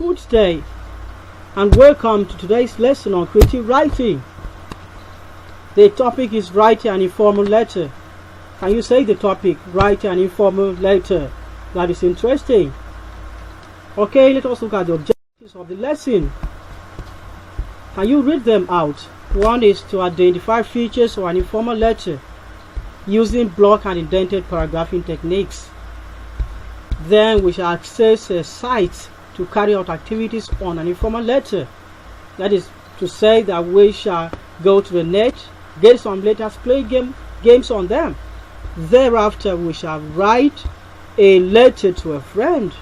Good day and welcome to today's lesson on creative writing. The topic is writing an informal letter. Can you say the topic, writing an informal letter? That is interesting. Okay, let us look at the objectives of the lesson. Can you read them out? One is to identify features of an informal letter using block and indented paragraphing techniques. Then we shall access a site to carry out activities on an informal letter. That is to say that we shall go to the net, get some letters, play games on them. Thereafter we shall write a letter to a friend.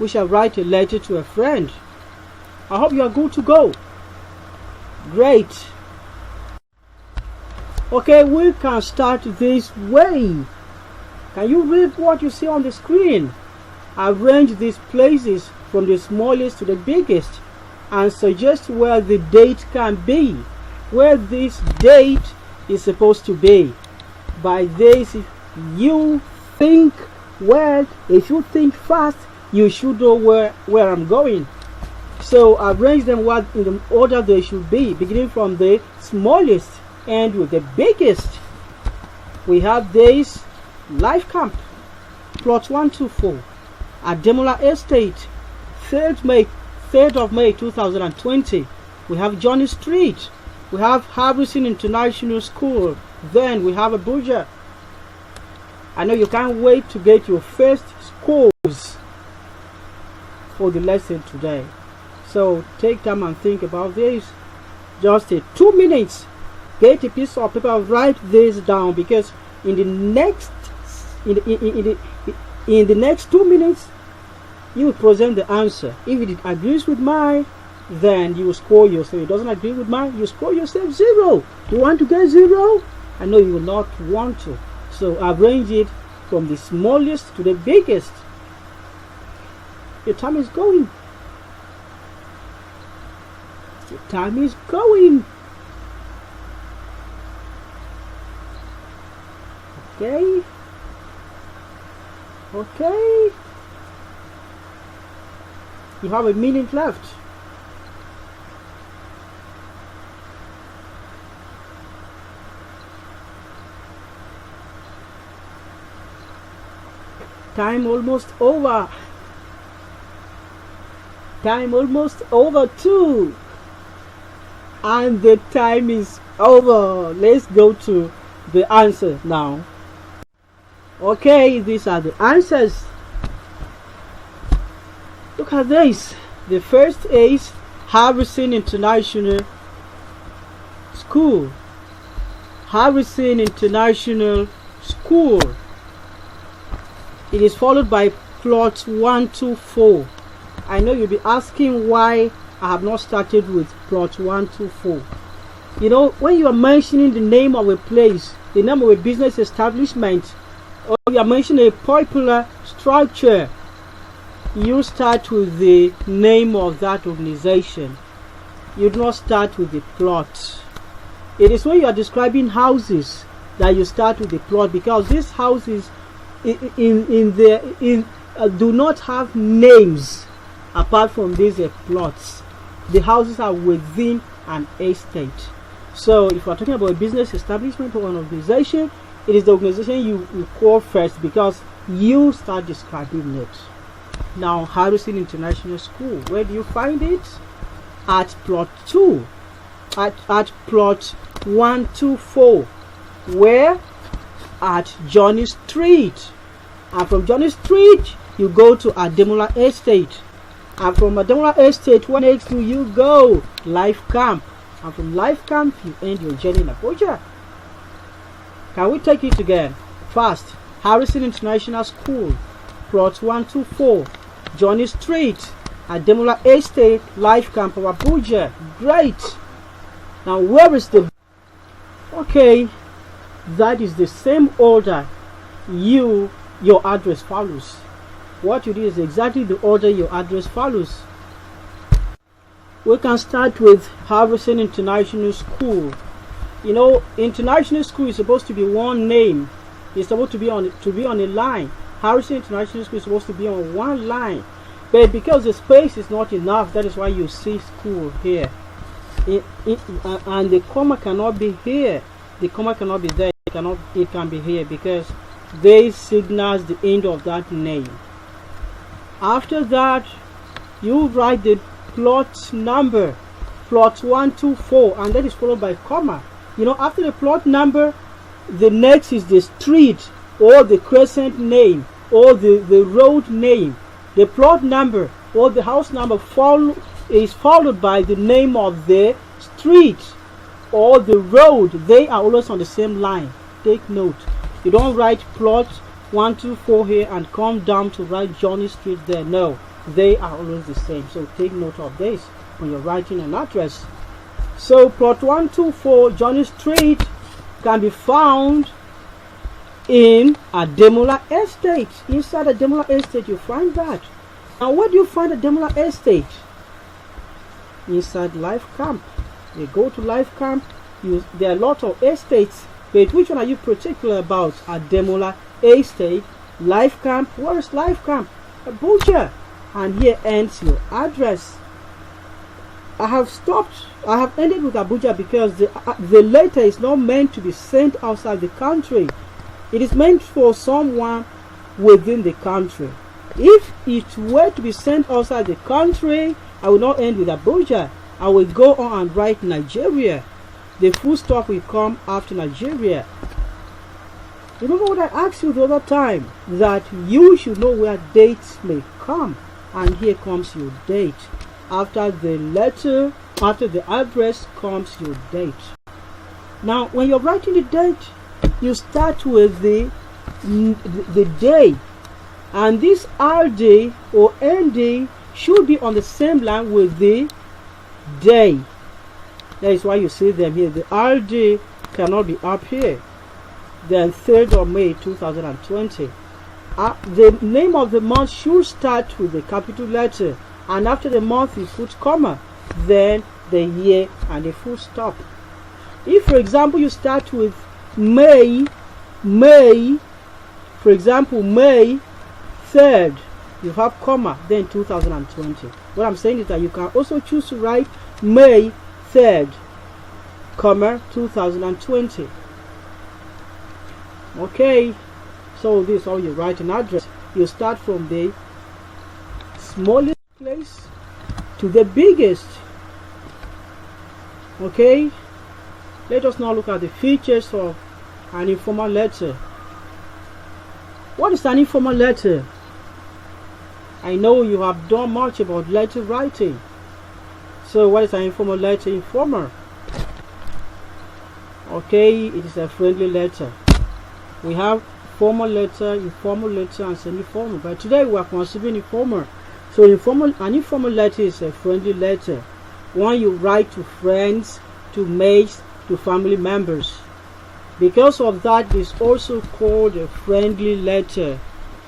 We shall write a letter to a friend. I hope you are good to go. Great. Okay, we can start this way. Can you read what you see on the screen? Arrange these places from the smallest to the biggest and suggest where the date can be, where this date is supposed to be. By this, you think well. If you think fast, you should know where I'm going. So arrange them in the order they should be, beginning from the smallest and with the biggest. We have this life camp, plot 124 at Demola Estate, 3rd of May 2020. We have Johnny Street. We have Harrison International School. Then we have Abuja. I know you can't wait to get your first scores for the lesson today. So take time and think about this. Just 2 minutes. Get a piece of paper, write this down, because in the next 2 minutes you will present the answer. If it agrees with mine, then you will score yourself. If it doesn't agree with mine, you score yourself 0. You want to get 0? I know you will not want to. So arrange it from the smallest to the biggest. Your time is going. Your time is going. Okay. Okay. You have a minute left. Time almost over. Time almost over too. And the time is over. Let's go to the answer now. Okay, these are the answers. Look at this. The first is Harrison International School. Harrison International School. It is followed by plot 124. I know you'll be asking why I have not started with plot 124. You know, when you are mentioning the name of a place, the name of a business establishment, or you are mentioning a popular structure, you start with the name of that organization. You do not start with the plot. It is when you are describing houses that you start with the plot, because these houses do not have names apart from these plots. The houses are within an estate. So if you are talking about a business establishment or an organization, it is the organization you call first, because you start describing it. Now, Harrison International School, where do you find it? At plot 2, at plot 124. Where? At Johnny Street. And from Johnny Street, you go to Ademola Estate. And from Ademola Estate, where next do you go? Life Camp. And from Life Camp, you end your journey in Abuja. Can we take it again? Fast. Harrison International School, plot 124, Johnny Street, Ademola Estate, Life Camp of Abuja. Great. Now where is the... Okay, that is the same order your address follows. What you do is exactly the order your address follows. We can start with Harrison International School. You know, international school is supposed to be one name. It's supposed to be on a line. Harrison International School is supposed to be on one line. But because the space is not enough, that is why you see school here. And the comma cannot be here. The comma cannot be there. It can be here because they signals the end of that name. After that, you write the plot number, plot 124, and that is followed by comma. You know, after the plot number, the next is the street or the crescent name or the road name. The plot number or the house number is followed by the name of the street or the road. They are always on the same line. Take note. You don't write plot 124 here and come down to write Johnny Street there. No, they are always the same. So take note of this when you're writing an address. So plot 124 Johnny Street can be found in Ademola Estate. Inside Ademola Estate, you find that. Now, where do you find Ademola Estate? Inside Life Camp. You go to Life Camp. There are a lot of estates, but which one are you particular about? Ademola Estate, Life Camp. Where is Life Camp? Abuja. And here ends your address. I have ended with Abuja because the letter is not meant to be sent outside the country. It is meant for someone within the country. If it were to be sent outside the country, I will not end with Abuja. I will go on and write Nigeria. The full stop will come after Nigeria. Remember what I asked you the other time, that you should know where dates may come. And here comes your date. After the letter, after the address comes your date. Now, when you're writing the date, you start with the day, and this RD or ND should be on the same line with the day. That is why you see them here. The RD cannot be up here. Then 3rd of May 2020. The name of the month should start with the capital letter, and after the month you put comma, then the year and the full stop. If, for example, you start with May, for example, May 3rd, you have comma, then 2020. What I'm saying is that you can also choose to write May 3rd, comma, 2020. Okay, so this is how you write an address. You start from the smallest place to the biggest. Okay, let us now look at the features of an informal letter. What is an informal letter? I know you have done much about letter writing. So what is an informal letter? Informal. Okay, it is a friendly letter. We have formal letter, informal letter, and semi-formal. But today we are considering informal. So an informal letter is a friendly letter. One you write to friends, to mates, to family members. Because of that, it is also called a friendly letter,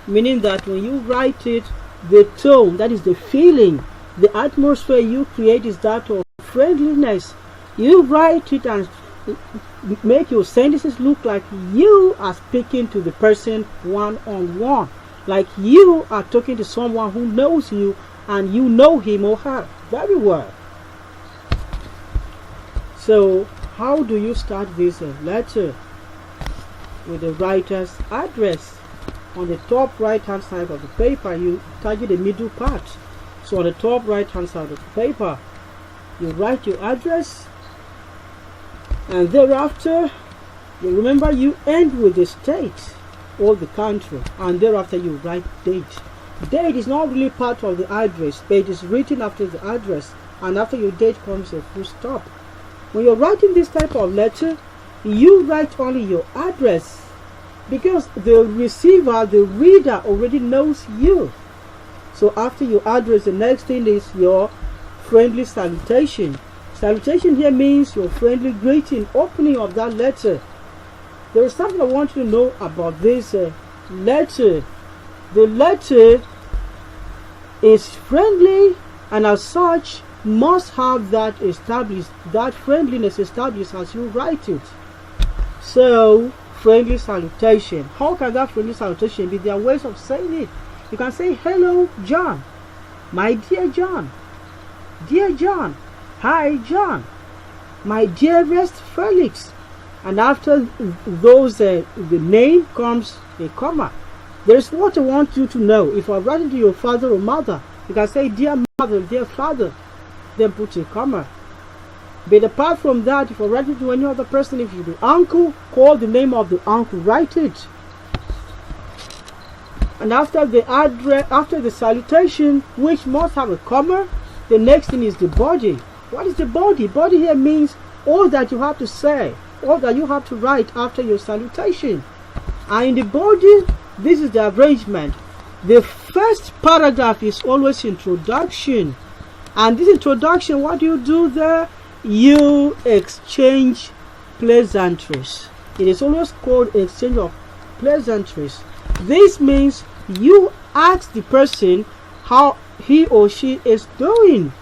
meaning that when you write it, the tone, that is the feeling, the atmosphere you create is that of friendliness. You write it and make your sentences look like you are speaking to the person one-on-one, like you are talking to someone who knows you and you know him or her very well. So how do you start this letter? With the writer's address. On the top right hand side of the paper, you target the middle part. So on the top right hand side of the paper, you write your address, and thereafter, you remember you end with the state or the country, and thereafter you write date. Date is not really part of the address, but it is written after the address, and after your date comes a full stop. When you're writing this type of letter, you write only your address, because the receiver, the reader, already knows you. So after your address, the next thing is your friendly salutation. Salutation here means your friendly greeting, opening of that letter. There is something I want you to know about this letter. The letter is friendly, and as such must have that established, that friendliness established as you write it. So friendly salutation. How can that friendly salutation be? There are ways of saying it. You can say, hello John. My dear John. Dear John. Hi John. My dearest Felix. And after those, the name comes a comma. There is what I want you to know. If I'm writing to your father or mother, you can say dear mother, dear father, then put a comma. But apart from that, if I'm writing to any other person, if you do uncle, call the name of the uncle, write it. And after the address, after the salutation, which must have a comma, the next thing is the body. What is the body? Body here means all that you have to say, all that you have to write after your salutation. And in the body, this is the arrangement. The first paragraph is always introduction. And this introduction, what do you do there? You exchange pleasantries. It is always called exchange of pleasantries. This means you ask the person how he or she is doing.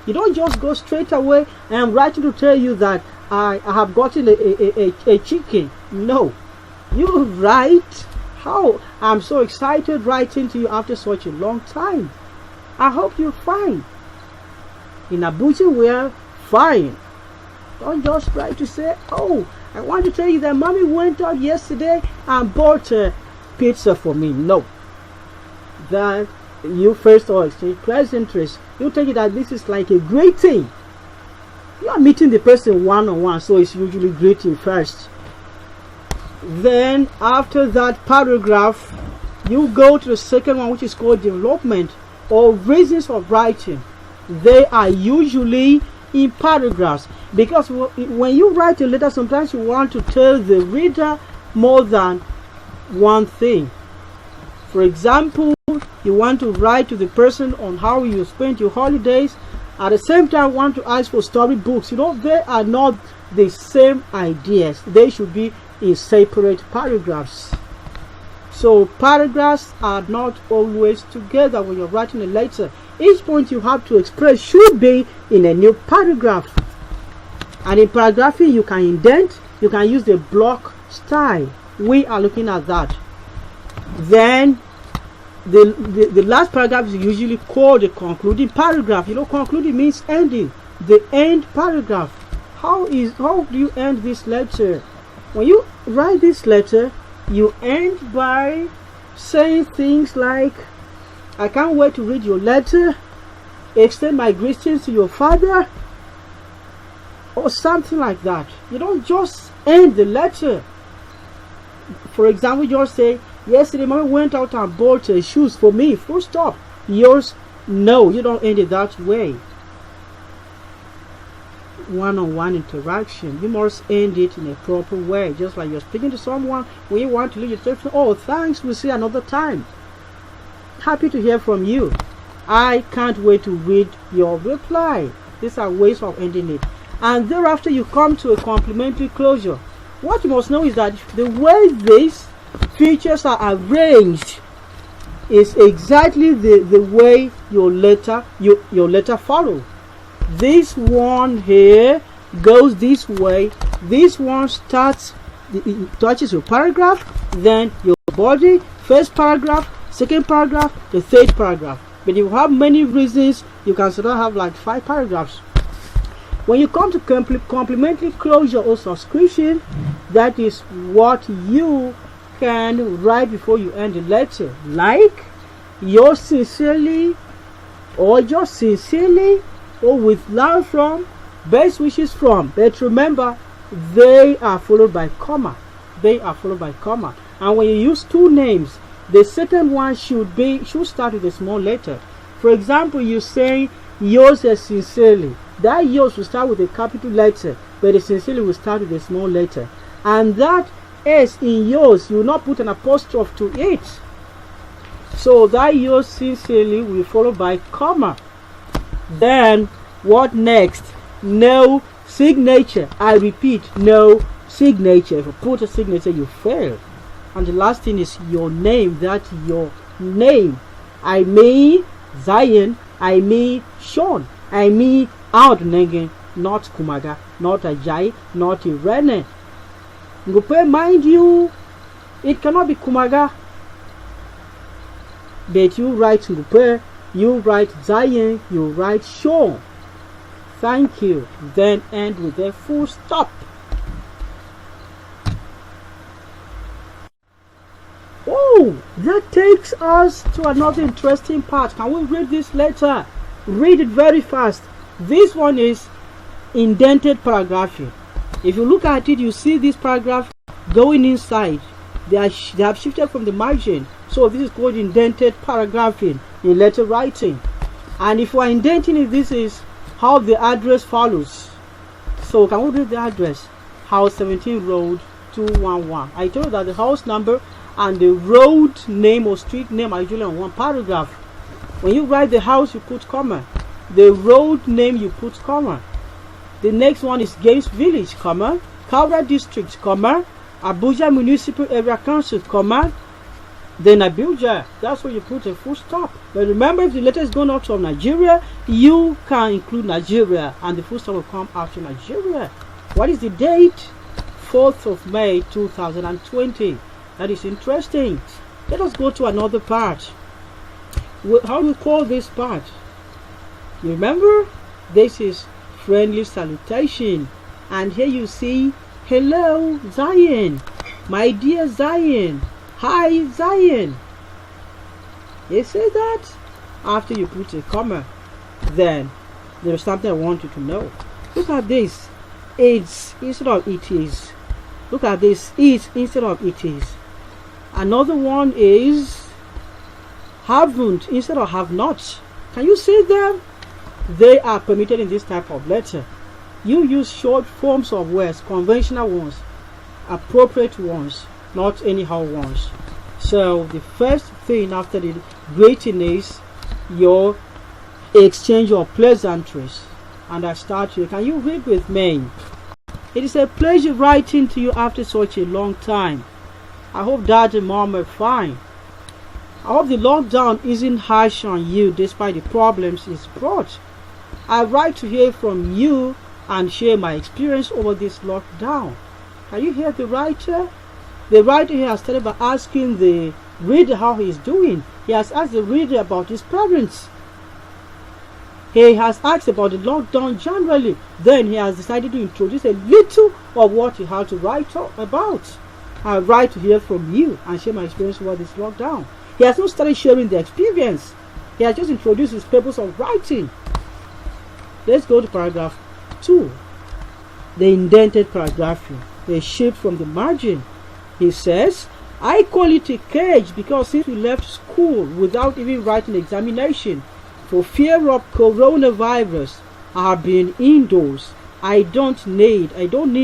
You don't just go straight away and I'm writing to tell you that I have gotten a chicken. No. You write, how I'm so excited writing to you after such a long time. I hope you're fine. In Abuja, we're fine. Don't just try to say, oh, I want to tell you that mommy went out yesterday and bought a pizza for me. No. That you first all exchange pleasantries. You take it that this is like a greeting. You are meeting the person one-on-one, so it's usually greeting first. Then after that paragraph, you go to the second one, which is called development or reasons of writing. They are usually in paragraphs, because when you write a letter, sometimes you want to tell the reader more than one thing. For example, you want to write to the person on how you spent your holidays. At the same time, want to ask for storybooks. You know, they are not the same ideas. They should be in separate paragraphs. So paragraphs are not always together when you're writing a letter. Each point you have to express should be in a new paragraph. And in paragraphing, you can indent, you can use the block style. We are looking at that. Then the last paragraph is usually called the concluding paragraph. You know, concluding means ending. The end paragraph. How do you end this letter? When you write this letter, you end by saying things like, I can't wait to read your letter, extend my greetings to your father, or something like that. You don't just end the letter. For example, you just say, yesterday mommy went out and bought shoes for me, full stop. Yours, no, you don't end it that way. One-on-one interaction, you must end it in a proper way, just like you're speaking to someone. When you want to leave your telephone, oh thanks, we'll see another time, happy to hear from you, I can't wait to read your reply. These are ways of ending it. And thereafter you come to a complimentary closure. What you must know is that the way these features are arranged is exactly the way your letter follows. This one here goes this way. This one starts, it touches your paragraph, then your body, first paragraph, second paragraph, the third paragraph. But if you have many reasons, you can sort of have like 5 paragraphs. When you come to complementary closure or subscription, that is what you can write before you end the letter, like yours sincerely, or just sincerely, or with love from, best wishes from. But remember, they are followed by comma. They are followed by comma. And when you use 2 names, the second one should start with a small letter. For example, you say yours is sincerely. That yours will start with a capital letter, but the sincerely will start with a small letter. And that S in yours, you will not put an apostrophe to it. So that yours sincerely will be followed by comma. Then what next? No signature. I repeat, no signature. If you put a signature, you fail. And the last thing is your name. That's your name. I mean Zion. I mean Sean. I mean Out Nengen, not Kumaga, not Ajay, not Irene. Ngupe, mind you, it cannot be Kumaga. But you write Ngupe You write Zion, you write Sean. Thank you. Then end with a full stop. Oh, that takes us to another interesting part. Can we read this letter? Read it very fast. This one is indented paragraphing. If you look at it, you see this paragraph going inside. They have shifted from the margin. So this is called indented paragraphing in letter writing. And if we are indenting it, this is how the address follows. So can we read the address? House 17 Road 211. I told you that the house number and the road name or street name are usually on one paragraph. When you write the house, you put comma. The road name, you put comma. The next one is Games Village, comma. Kaura District, comma. Abuja Municipal Area Council, comma. Then Abuja. That's where you put a full stop. But remember, if the letter is going out from Nigeria, you can include Nigeria, and the full stop will come after Nigeria. What is the date? 4th of May 2020. That is interesting. Let us go to another part. How do we call this part? You remember? This is friendly salutation. And here you see, hello Zion, my dear Zion, hi Zion. You see that? After you put a comma, then there's something I want you to know. Look at this. It's instead of it is. Look at this. It's instead of it is. Another one is haven't instead of have not. Can you see them? They are permitted in this type of letter. You use short forms of words, conventional ones, appropriate ones, not anyhow ones. So the first thing after the greeting is your exchange of pleasantries. And I start here. Can you read with me? It is a pleasure writing to you after such a long time. I hope Dad and Mom are fine. I hope the lockdown isn't harsh on you despite the problems it's brought. I write to hear from you and share my experience over this lockdown. Can you hear the writer? The writer here has started by asking the reader how he is doing. He has asked the reader about his parents. He has asked about the lockdown generally. Then he has decided to introduce a little of what he had to write about. I write to hear from you and share my experience over this lockdown. He has not started sharing the experience. He has just introduced his purpose of writing. Let's go to paragraph 2. The indented paragraphing. A shift from the margin. He says, I call it a cage because since we left school without even writing examination for fear of coronavirus, I have been indoors. I don't need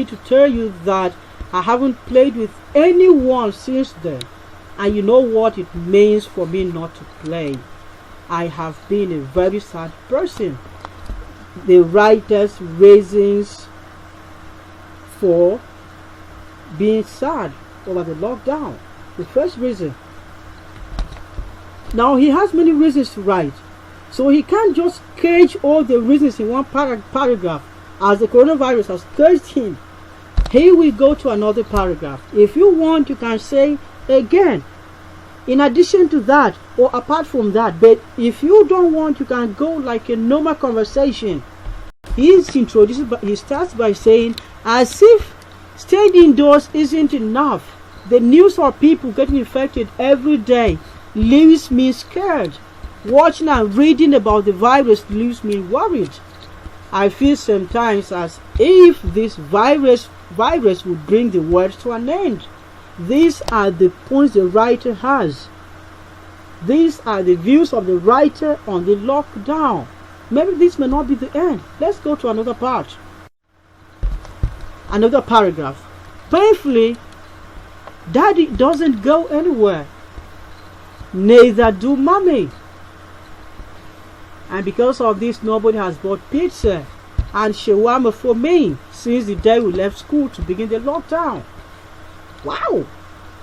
to tell you that I haven't played with anyone since then. And you know what it means for me not to play. I have been a very sad person. The writer's reasons for being sad over the lockdown. The first reason. Now he has many reasons to write. So he can't just cage all the reasons in one paragraph as the coronavirus has caged him. Here we go to another paragraph. If you want, you can say again. In addition to that, or apart from that, but if you don't want, you can go like a normal conversation. He starts by saying, as if staying indoors isn't enough. The news of people getting infected every day leaves me scared. Watching and reading about the virus leaves me worried. I feel sometimes as if this virus would bring the world to an end. These are the points the writer has. These are the views of the writer on the lockdown. Maybe this may not be the end. Let's go to another part. Another paragraph. Painfully, Daddy doesn't go anywhere. Neither do Mommy. And because of this, nobody has bought pizza and shawarma for me since the day we left school to begin the lockdown. Wow!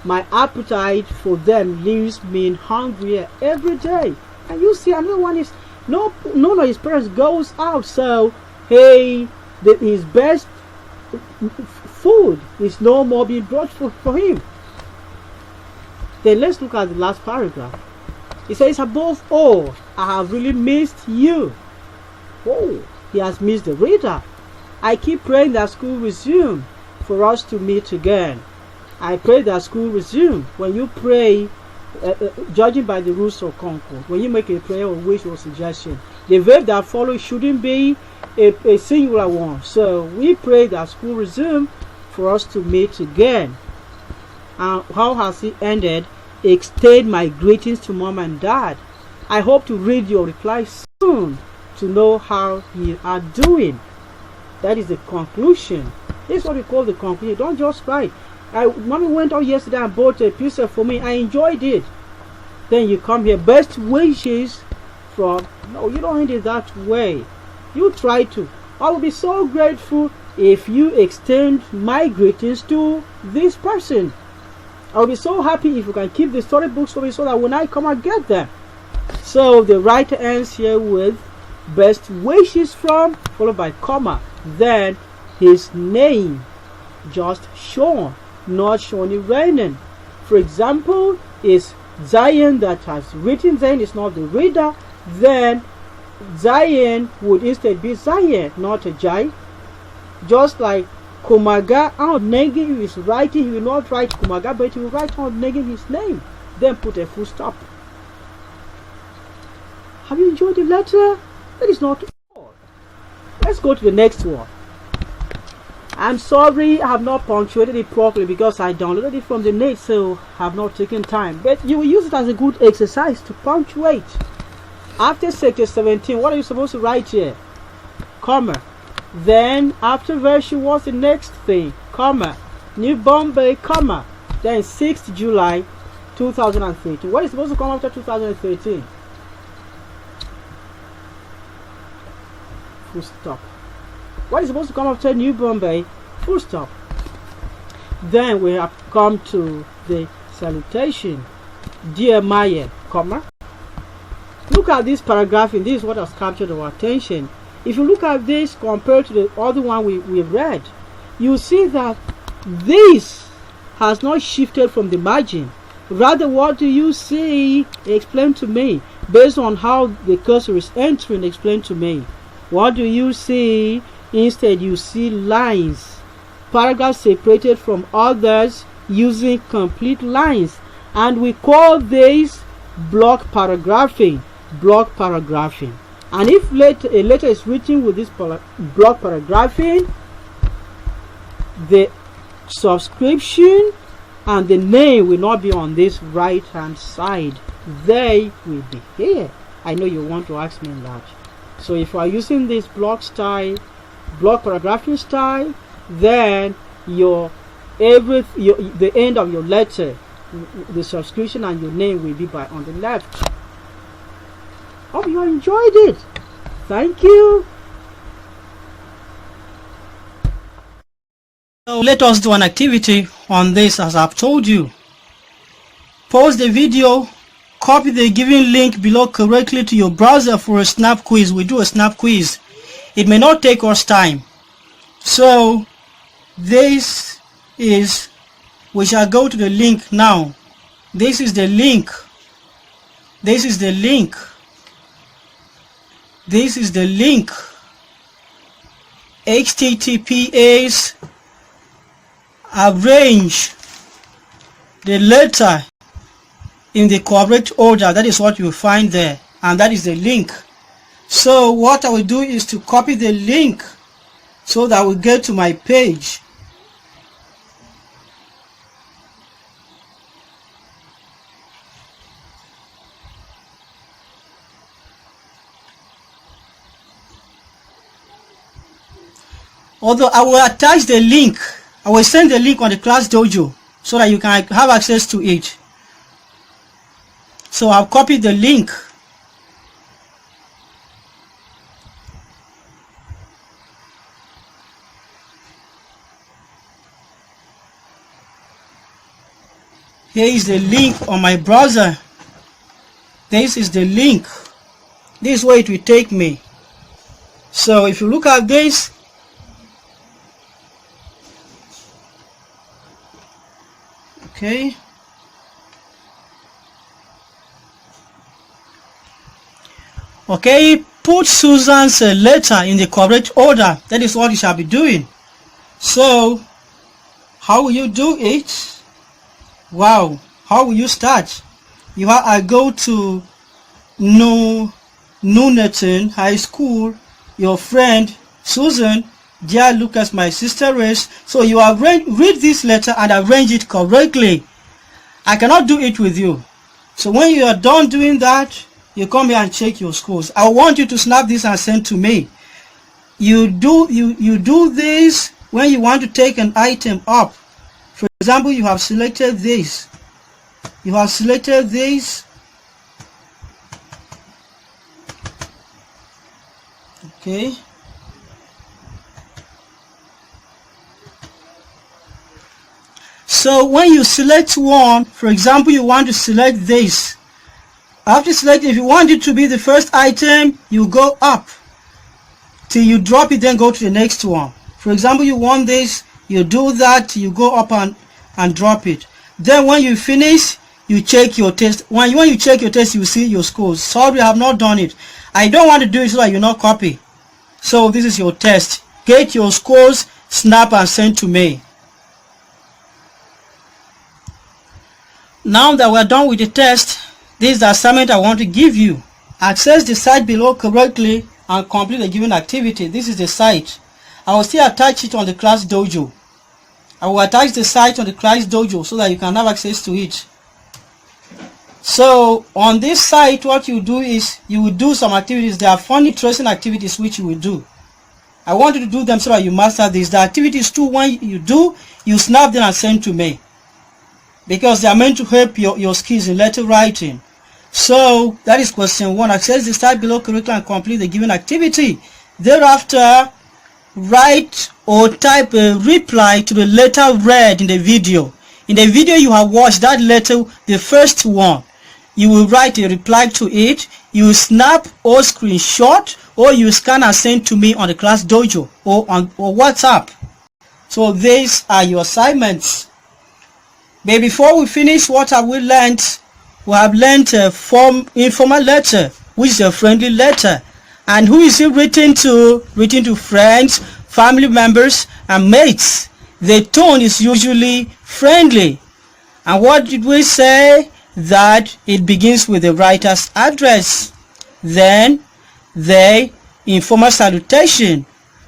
My appetite for them leaves me hungrier every day. And you see, none of his parents goes out, so his best food is no more being brought for him. Then let's look at the last paragraph. He says, above all, I have really missed you. Oh, he has missed the reader. I keep praying that school resume for us to meet again. I pray that school resume. When you pray, judging by the rules of Concord, when you make a prayer or wish or suggestion, the verb that follows shouldn't be a singular one. So we pray that school resume for us to meet again. And how has he ended? Extend my greetings to mom and dad. I hope to read your reply soon to know how you are doing. That is the conclusion. This is what we call the conclusion. Don't just write. Mommy went out yesterday and bought a pizza for me. I enjoyed it. Then you come here. Best wishes from... No, you don't end it that way. You try to. I will be so grateful if you extend my greetings to this person. I will be so happy if you can keep the storybooks for me so that when I come, I get them. So the writer ends here with best wishes from, followed by comma. Then his name, just Sean, not Shawnee Renan. For example, is Zion that has written, then it's not the reader. Then Zion would instead be Zion, not a Jai. Just like Kumaga, out Negi is writing, he will not write Kumaga, but he will write out Negi his name. Then put a full stop. Have you enjoyed the letter? That is not all. Let's go to the next one. I'm sorry I have not punctuated it properly because I downloaded it from the net, so I have not taken time. But you will use it as a good exercise to punctuate. After sector 17, what are you supposed to write here? Comma. Then after version, what's the next thing? Comma. New Bombay, comma. Then 6th July 2013. What is supposed to come after 2013? Full stop. What is supposed to come after New Bombay? Full stop. Then we have come to the salutation. Dear Maya, comma. Look at this paragraph, and this is what has captured our attention. If you look at this compared to the other one we've read, you see that this has not shifted from the margin. Rather, what do you see? Explain to me. Based on how the cursor is entering, explain to me. What do you see? Instead, you see lines. Paragraphs separated from others using complete lines. And we call this block paragraphing. Block paragraphing. And if a letter is written with this block paragraphing, the subscription and the name will not be on this right hand side. They will be here. I know you want to ask me that. So if you are using this block paragraphing style, then the end of your letter, the subscription and your name will be on the left. Hope you enjoyed it. Thank you. So let us do an activity on this as I've told you. Pause the video, copy the given link below correctly to your browser for a snap quiz. We do a snap quiz. It may not take us time. So this is, we shall go to the link now. This is the link. This is the link. This is the link. HTTPS. Arrange the letter in the correct order. That is what you will find there, and that is the link. So what I will do is to copy the link so that I will get to my page. Although I will attach the link, I will send the link on the class dojo so that you can have access to it. So I've copied the link. Here is the link on my browser. This is the link. This is where it will take me. So if you look at this, okay, Okay, put Susan's letter in the correct order. That is what you shall be doing. So, how will you do it? Wow, how will you start? I go to Nuneaton High School. Your friend Susan, dear Lucas, my sister is. So you read this letter and arrange it correctly. I cannot do it with you. So when you are done doing that, you come here and check your scores. I want you to snap this and send to me. You do this when you want to take an item up. For example, you have selected this. Okay. So when you select one, for example, you want to select this. After selecting, if you want it to be the first item, you go up till you drop it, then go to the next one. For example, you want this, you do that, you go up and drop it. Then when you finish, you check your test. When you check your test, you see your scores. Sorry, I have not done it. I don't want to do it so that you not copy. So this is your test. Get your scores, snap and send to me. Now that we're done with the test, this is the assignment I want to give you. Access the site below correctly and complete the given activity. This is the site. I will still attach it on the class dojo. I will attach the site on the class dojo so that you can have access to it. So on this site, what you do is you will do some activities. There are fun, interesting activities which you will do. I want you to do them so that you master this. The activities too, when you do, you snap them and send to me, because they are meant to help your skills in letter writing. So that is question 1. Access the site below correctly and complete the given activity. Thereafter, write or type a reply to the letter read in the video. In the video you have watched, that letter, the first one, you will write a reply to it. You will snap or screenshot, or you scan and send to me on the class dojo or WhatsApp. So these are your assignments. But before we finish, what have we learned? We have learned a informal letter, which is a friendly letter. And who is it written to? Written to friends, family members, and mates. The tone is usually friendly. And what did we say? That it begins with the writer's address, then the informal salutation,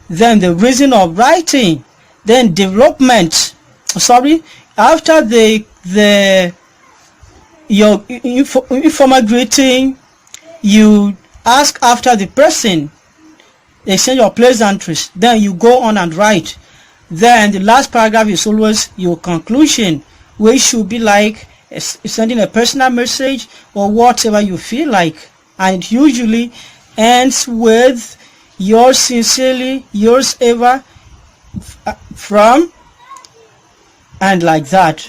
then the reason of writing, then development. After your informal greeting, you ask after the person, exchange your pleasantries, then you go on and write. Then the last paragraph is always your conclusion, which should be like sending a personal message or whatever you feel like, and it usually ends with yours sincerely, yours ever, from, and like that,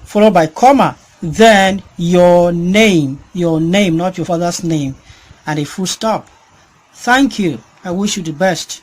followed by comma, then your name, not your father's name, and a full stop. Thank you. I wish you the best.